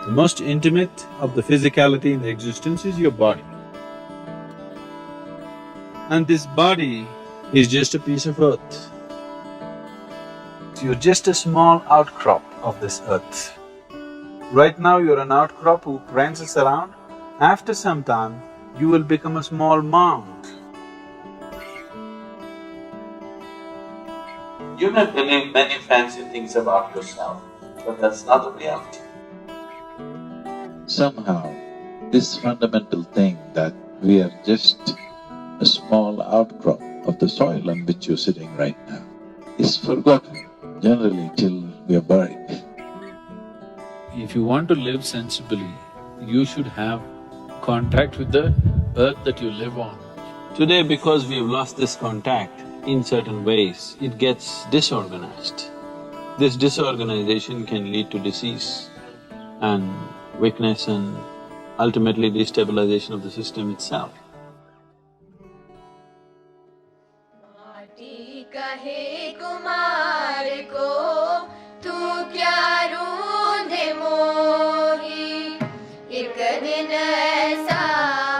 The most intimate of the physicality in the existence is your body. And this body is just a piece of earth. You're just a small outcrop of this earth. Right now you're an outcrop who prances around. After some time, you will become a small mound. You may believe many fancy things about yourself, but that's not the reality. Somehow, this fundamental thing that we are just a small outcrop of the soil on which you're sitting right now is forgotten, generally till we are buried. If you want to live sensibly, you should have contact with the earth that you live on. Today, because we have lost this contact in certain ways, it gets disorganized. This disorganization can lead to disease and weakness and ultimately destabilization of the system itself. कहे कुमार को तू क्या रूंधे मोही, एक दिन ऐसा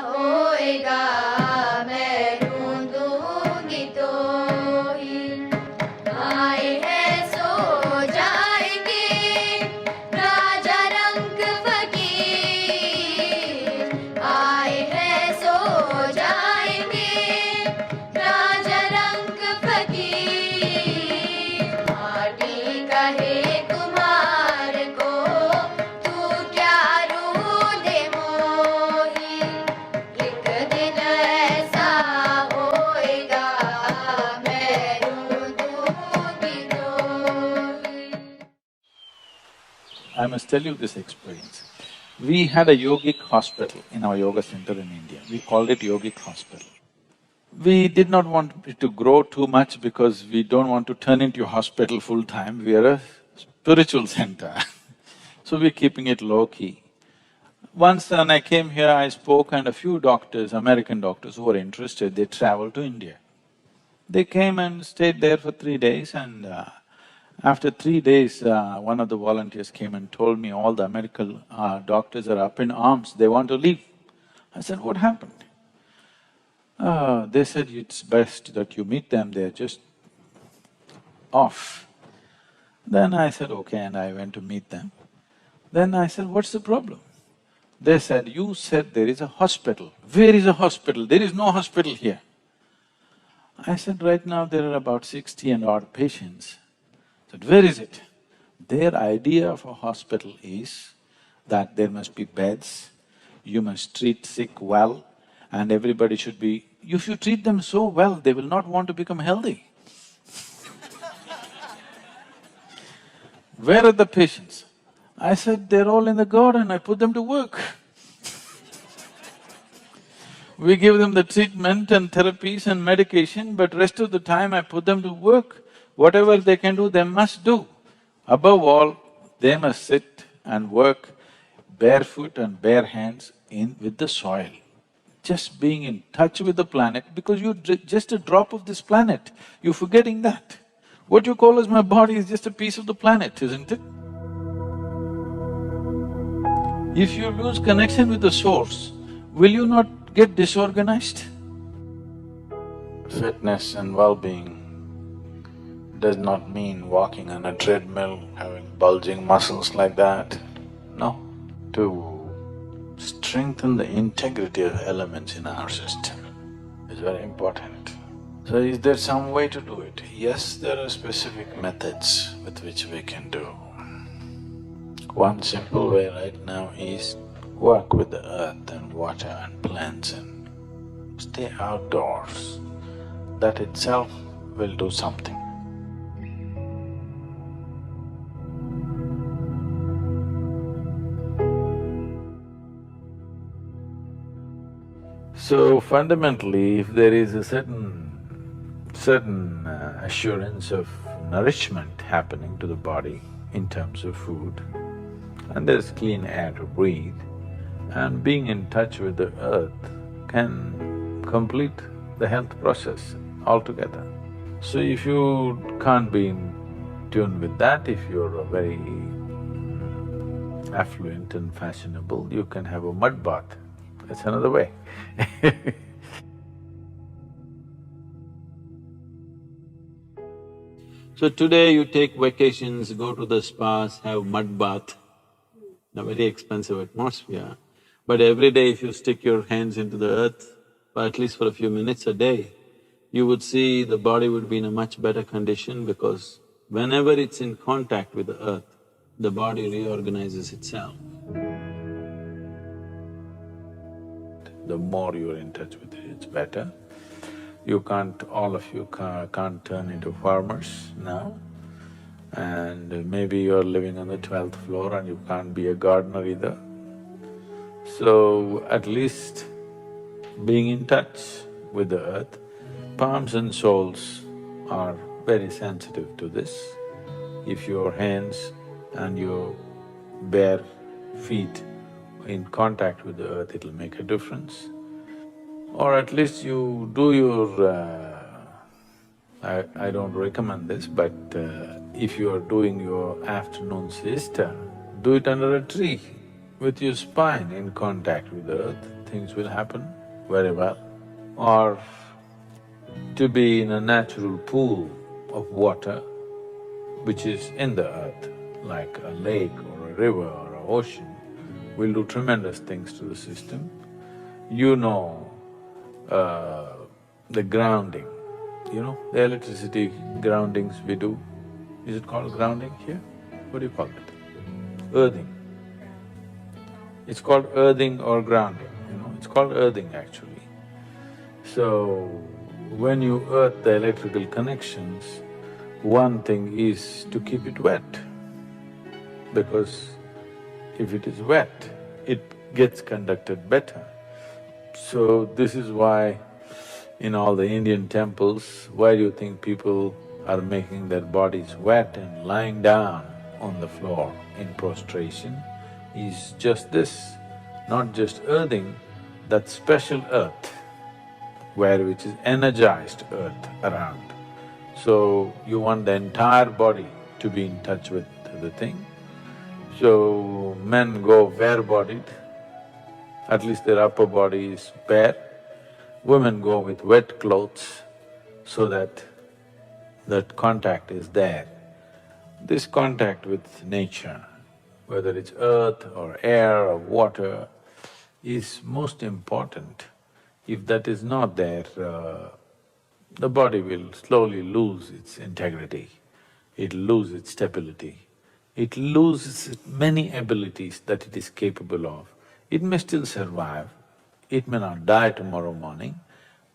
होएगा मैं रूंधूंगी तो ही। आए हैं सो जाएंगे राजा रंग फकीर, आए हैं सो जाएंगे राजा रंग फकीर। माटी कहे कुम्हार को तू क्या रूंधे मोही, एक दिन ऐसा होएगा मैं रूंधूंगी तो ही। I must tell you this experience. We had a yogic hospital in our yoga center in India. We called it yogic hospital. We did not want it to grow too much because we don't want to turn into a hospital full-time. We are a spiritual center so we're keeping it low-key. Once when I came here, I spoke and a few doctors, American doctors who were interested, they traveled to India. They came and stayed there for 3 days and after 3 days, one of the volunteers came and told me all the American doctors are up in arms, they want to leave. I said, what happened? They said, it's best that you meet them, they're just off. Then I said, okay, and I went to meet them. Then I said, what's the problem? They said, you said there is a hospital. Where is a hospital? There is no hospital here. I said, right now there are about 60 and odd patients. I said, where is it? Their idea of a hospital is that there must be beds, you must treat sick well, and everybody should be… If you treat them so well, they will not want to become healthy. Where are the patients? I said, they're all in the garden, I put them to work. We give them the treatment and therapies and medication, but rest of the time I put them to work. Whatever they can do, they must do. Above all, they must sit and work barefoot and bare hands with the soil. Just being in touch with the planet, because you're just a drop of this planet, you're forgetting that. What you call as my body is just a piece of the planet, isn't it? If you lose connection with the source, will you not get disorganized? Fitness and well-being does not mean walking on a treadmill, having bulging muscles like that. No. To strengthen the integrity of elements in our system is very important. So is there some way to do it? Yes, there are specific methods with which we can do. One simple way right now is work with the earth and water and plants and stay outdoors. That itself will do something. So fundamentally, if there is a certain assurance of nourishment happening to the body in terms of food, and there's clean air to breathe, and being in touch with the earth can complete the health process altogether. So if you can't be in tune with that, if you're a very affluent and fashionable, you can have a mud bath. That's another way. So today you take vacations, go to the spas, have mud bath, a very expensive atmosphere. But every day if you stick your hands into the earth, or at least for a few minutes a day, you would see the body would be in a much better condition because whenever it's in contact with the earth, the body reorganizes itself. The more you're in touch with it, it's better. You can't… all of you can't turn into farmers now, and maybe you're living on the 12th floor and you can't be a gardener either. So, at least being in touch with the earth, palms and soles are very sensitive to this. If your hands and your bare feet in contact with the earth, it'll make a difference. Or at least you do your… I don't recommend this, but if you are doing your afternoon siesta, do it under a tree with your spine in contact with the earth, things will happen very well. Or to be in a natural pool of water which is in the earth, like a lake or a river or an ocean, will do tremendous things to the system. You know the grounding, you know, the electricity groundings we do. Is it called grounding here? What do you call it? Earthing. It's called earthing or grounding, you know, it's called earthing actually. So, when you earth the electrical connections, one thing is to keep it wet, because if it is wet, it gets conducted better. So, this is why in all the Indian temples, why do you think people are making their bodies wet and lying down on the floor in prostration? Is just this, not just earthing, that special earth which is energized earth around. So, you want the entire body to be in touch with the thing. So, men go bare-bodied, at least their upper body is bare. Women go with wet clothes so that contact is there. This contact with nature, whether it's earth or air or water, is most important. If that is not there, the body will slowly lose its integrity, it'll lose its stability, it loses many abilities that it is capable of. It may still survive, it may not die tomorrow morning,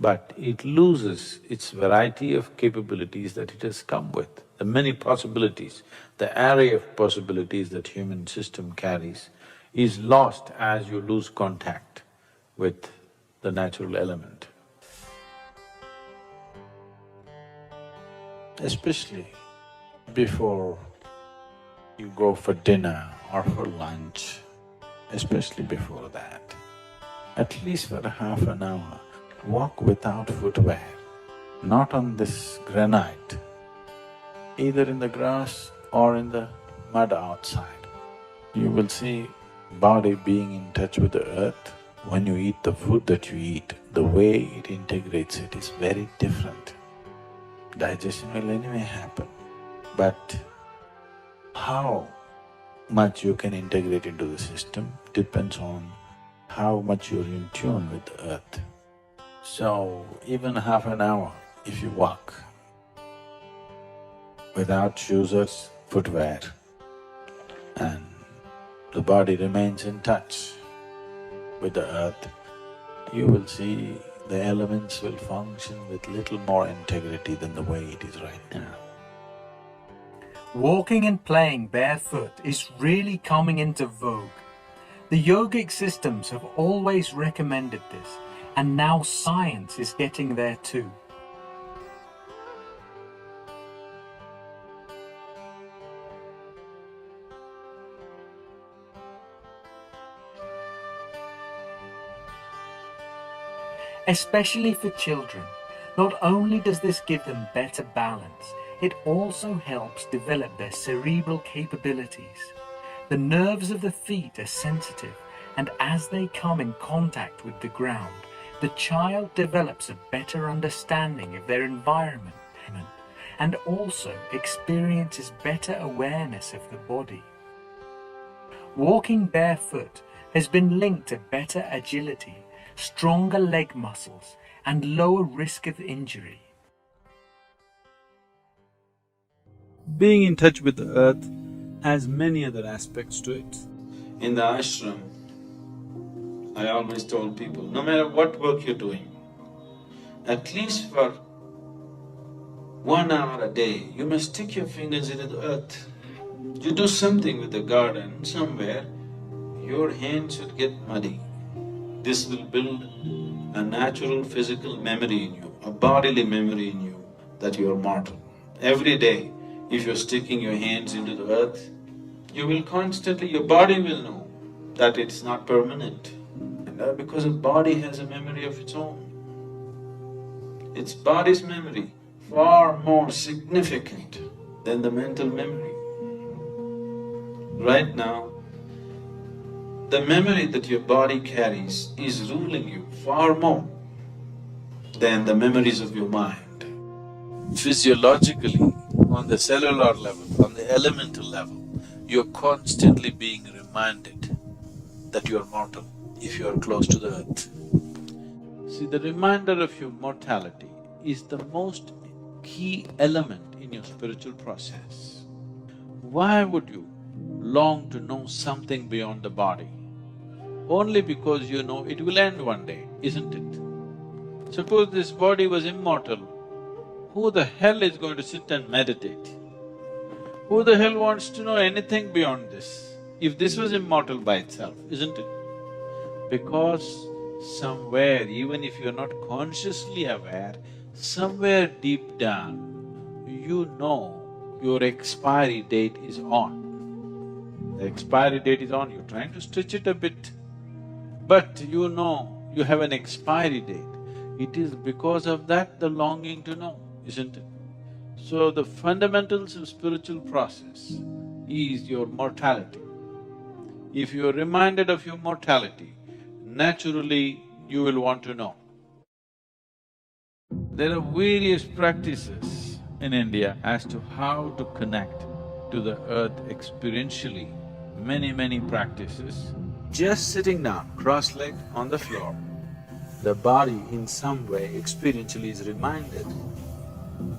but it loses its variety of capabilities that it has come with. The many possibilities, the array of possibilities that human system carries is lost as you lose contact with the natural element. Especially before you go for dinner or for lunch, especially before that, at least for half an hour, walk without footwear, not on this granite, either in the grass or in the mud outside. You will see body being in touch with the earth. When you eat the food that you eat, the way it integrates it is very different. Digestion will anyway happen, but how much you can integrate into the system depends on how much you're in tune with the earth. So, even half an hour, if you walk without shoes or footwear, and the body remains in touch with the earth, you will see the elements will function with little more integrity than the way it is right now. Walking and playing barefoot is really coming into vogue. The yogic systems have always recommended this, and now science is getting there too. Especially for children, not only does this give them better balance, it also helps develop their cerebral capabilities. The nerves of the feet are sensitive, and as they come in contact with the ground, the child develops a better understanding of their environment and also experiences better awareness of the body. Walking barefoot has been linked to better agility, stronger leg muscles, and lower risk of injury. Being in touch with the earth has many other aspects to it. In the ashram, I always told people, no matter what work you're doing, at least for 1 hour a day, you must stick your fingers into the earth. You do something with the garden somewhere, your hands should get muddy. This will build a natural physical memory in you, a bodily memory in you that you are mortal. Every day, if you're sticking your hands into the earth, you will constantly… your body will know that it's not permanent. And because the body has a memory of its own. It's body's memory far more significant than the mental memory. Right now, the memory that your body carries is ruling you far more than the memories of your mind. Physiologically, on the cellular level, on the elemental level, you're constantly being reminded that you're mortal if you're close to the earth. See, the reminder of your mortality is the most key element in your spiritual process. Why would you long to know something beyond the body? Only because you know it will end one day, isn't it? Suppose this body was immortal, who the hell is going to sit and meditate? Who the hell wants to know anything beyond this, if this was immortal by itself, isn't it? Because somewhere, even if you're not consciously aware, somewhere deep down, you know your expiry date is on. The expiry date is on, you're trying to stretch it a bit, but you know you have an expiry date. It is because of that the longing to know, isn't it? So the fundamentals of spiritual process is your mortality. If you are reminded of your mortality, naturally you will want to know. There are various practices in India as to how to connect to the earth experientially, many practices. Just sitting down, cross-legged on the floor, the body in some way experientially is reminded.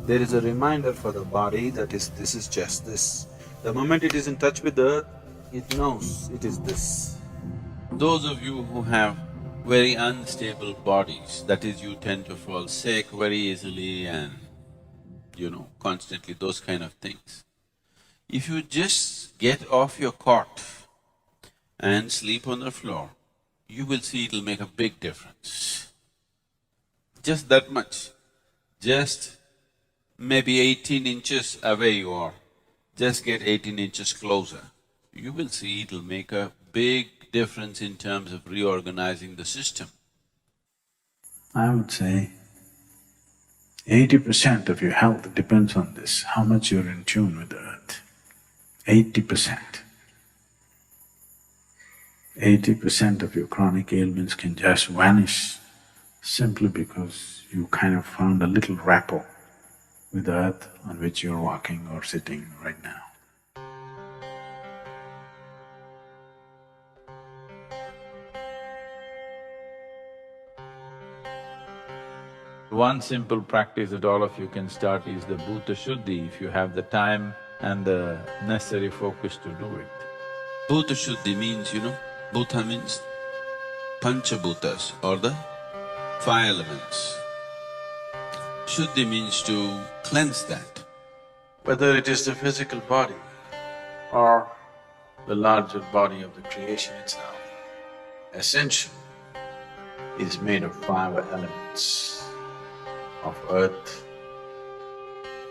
There is a reminder for the body that this is just this. The moment it is in touch with the earth, it knows it is this. Those of you who have very unstable bodies, that is, you tend to fall sick very easily and, constantly those kind of things. If you just get off your cot and sleep on the floor, you will see it'll make a big difference. Just that much. Just maybe 18 inches away you are, just get 18 inches closer. You will see it'll make a big difference in terms of reorganizing the system. I would say 80% of your health depends on this, how much you're in tune with the earth. 80%. 80% of your chronic ailments can just vanish simply because you kind of found a little rapport with the earth on which you're walking or sitting right now. One simple practice that all of you can start is the Bhuta Shuddhi, if you have the time and the necessary focus to do it. Bhuta Shuddhi means, Bhuta means Panchabhutas or the 5 elements. Shuddhi means to cleanse that. Whether it is the physical body or the larger body of the creation itself, essential is made of 5 elements of earth,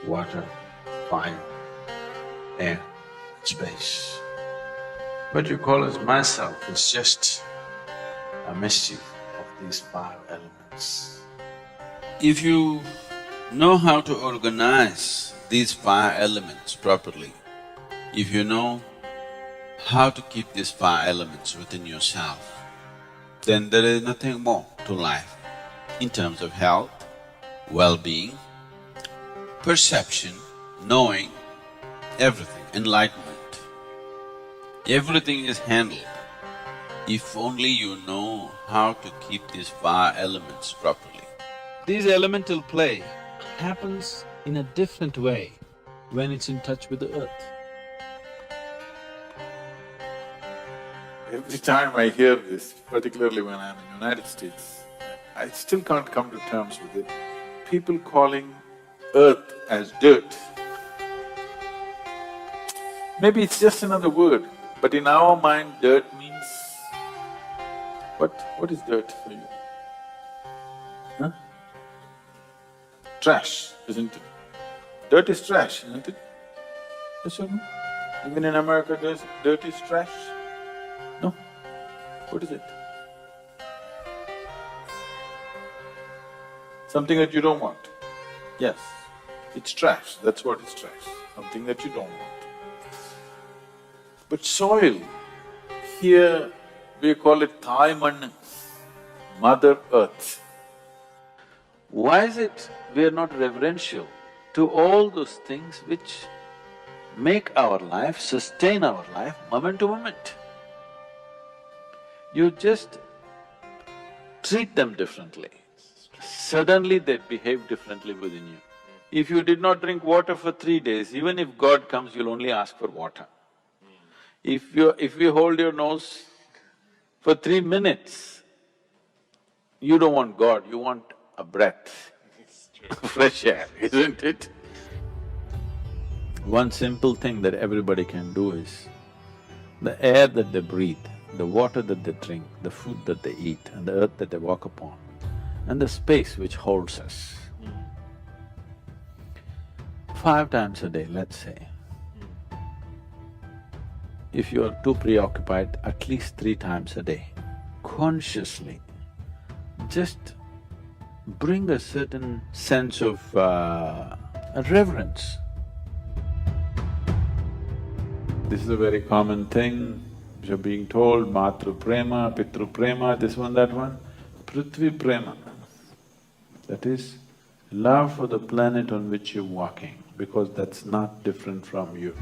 water, fire, air, space. What you call as myself is just a mischief of these 5 elements. If you know how to organize these 5 elements properly, if you know how to keep these five elements within yourself, then there is nothing more to life in terms of health, well-being, perception, knowing, everything, enlightenment. Everything is handled if only you know how to keep these five elements properly. This elemental play happens in a different way when it's in touch with the earth. Every time I hear this, particularly when I'm in the United States, I still can't come to terms with it. People calling earth as dirt. Maybe it's just another word, but in our mind, dirt means… What is dirt for you? Huh? Trash, isn't it? Dirt is trash, isn't it? Yes or no? Even in America, dirt is trash? No? What is it? Something that you don't want. Yes, it's trash, that's what is trash, something that you don't want. But soil, here we call it Thai Mann, Mother Earth. Why is it we are not reverential to all those things which make our life, sustain our life moment to moment? You just treat them differently. Suddenly they behave differently within you. If you did not drink water for 3 days, even if God comes, you'll only ask for water. If you hold your nose for 3 minutes, you don't want God, you want a breath, fresh air, isn't it? One simple thing that everybody can do is, the air that they breathe, the water that they drink, the food that they eat, and the earth that they walk upon, and the space which holds us. 5 times a day, let's say. If you are too preoccupied, at least 3 times a day, consciously, just bring a certain sense of reverence. This is a very common thing, you're being told, Matru Prema, Pitru Prema, this one, that one. Prithvi Prema, that is love for the planet on which you're walking, because that's not different from you.